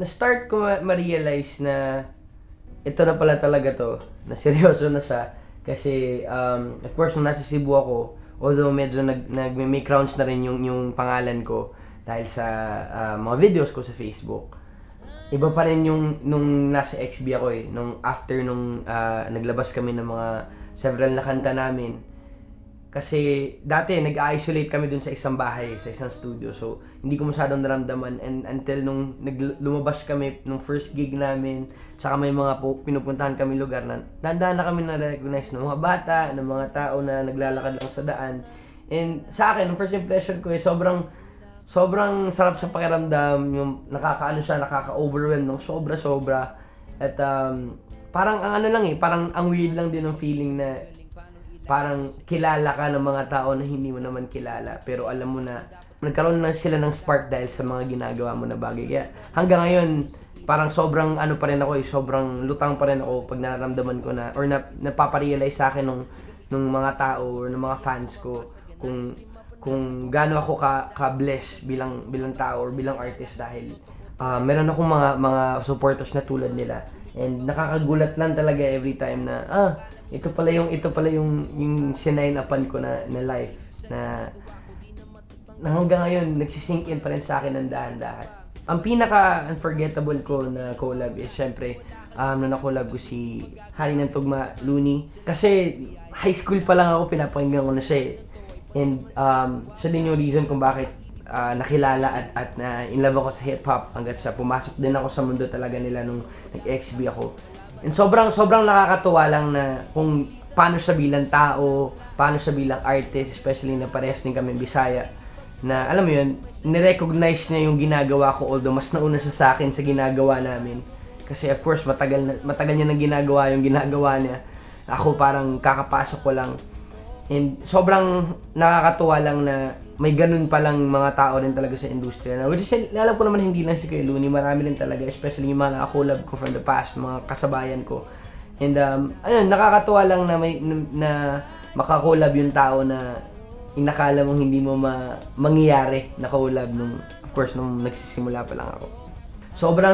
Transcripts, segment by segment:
na-start ko ma-realize na ito na pala talaga to, na seryoso na siya. Kasi, of course, nung nasa Cebu ako, although medyo may rounds na rin yung pangalan ko dahil sa mga videos ko sa Facebook. Iba pa rin yung nung nasa XB ako eh. Nung after nung naglabas kami ng mga several na kanta namin. Kasi dati nag-isolate kami dun sa isang bahay, sa isang studio. So, hindi ko masyadong naramdaman. And until nung lumabas kami nung first gig namin, tsaka may mga pinupuntahan kami lugar na dahan na kami na-recognize ng mga bata, ng mga tao na naglalakad lang sa daan. And sa akin, yung first impression ko sobrang sarap sa pakiramdam, yung nakaka-overwhelm ng sobra-sobra. At parang ang parang ang weird lang din ng feeling na parang kilala ka ng mga tao na hindi mo naman kilala. Pero alam mo na, nagkaroon na sila ng spark dahil sa mga ginagawa mo na bagay. Kaya hanggang ngayon, parang sobrang pa rin ako sobrang lutang pa rin ako pag nararamdaman ko na, or napaparealize sa akin nung mga tao or ng mga fans ko kung gaano ako ka-bless bilang tao or bilang artist dahil meron akong mga supporters na tulad nila. And nakakagulat lang talaga every time na ito pala yung sinign-upan ko na life na hanggang ngayon nagsisink in pa rin sa akin ng dahan-dahan. Ang pinaka-unforgettable ko na collab is syempre nung na-collab ko si Hari ng Tugma, Looney. Kasi high school pa lang ako, pinapakinggan ko na siya eh. And siya din yung reason kung bakit nakilala at in love ako sa hip-hop hanggat sa pumasok din ako sa mundo talaga nila nung nag-XB ako. And sobrang nakakatuwa lang na kung paano siya bilang tao, paano siya bilang artist, especially na parehas din kami Bisaya, na alam mo yun, nirecognize niya yung ginagawa ko, although mas nauna siya sa akin sa ginagawa namin. Kasi of course, matagal niya nang ginagawa yung ginagawa niya. Ako parang kakapasok ko lang. And sobrang nakakatuwa lang na may ganun palang mga tao rin talaga sa industriya. Which is, alam ko naman hindi lang si Kuya Looney, marami rin talaga, especially yung mga nakakolab ko from the past, mga kasabayan ko. And nakakatuwa lang na na makakolab yung tao na inakala mong hindi mo mangyayari na collab nung nagsisimula pa lang ako.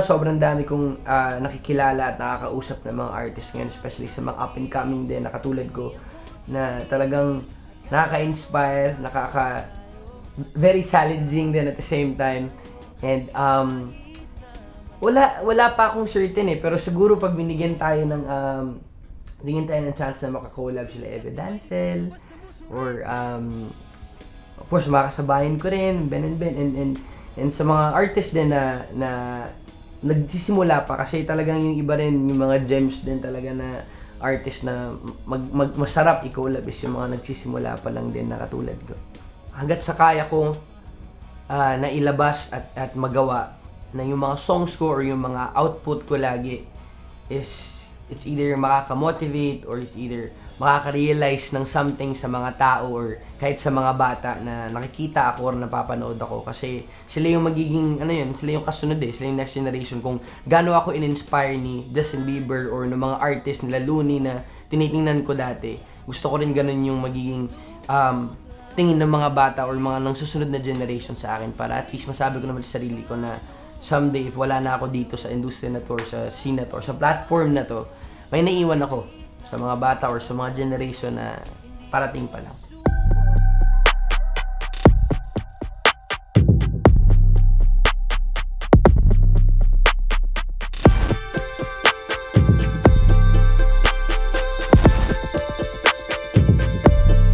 Sobrang dami kong nakikilala at nakakausap ng mga artists ngayon, especially sa mga up and coming din na katulad ko, na talagang nakaka-inspire, very challenging din at the same time. And wala pa akong certain eh, pero siguro pag binigyan tayo ng chance na makakollab sila Eve Dancel, or of course makakasabayan ko rin Ben and sa mga artist din na nagsisimula pa, kasi talagang yung iba rin, yung mga gems din talaga na artist na masarap i-collab is yung mga nagsisimula pa lang din na katulad ko. Hanggat sa kaya ko na ilabas at magawa na yung mga songs ko or yung mga output ko lagi is it's either makaka-motivate or it's either makaka-realize ng something sa mga tao or kahit sa mga bata na nakikita ako or napapanood ako, kasi sila yung magiging sila yung kasunod sila yung next generation. Kung gaano ako in-inspire ni Justin Bieber or ng mga artist nila Looney na tinitingnan ko dati, gusto ko rin ganun yung magiging tingin ng mga bata or mga nang susunod na generation sa akin, para at least masabi ko naman sa sarili ko na someday if wala na ako dito sa industry na to or sa scene na to or sa platform na to, may naiwan ako sa mga bata or sa mga generation na parating pa lang.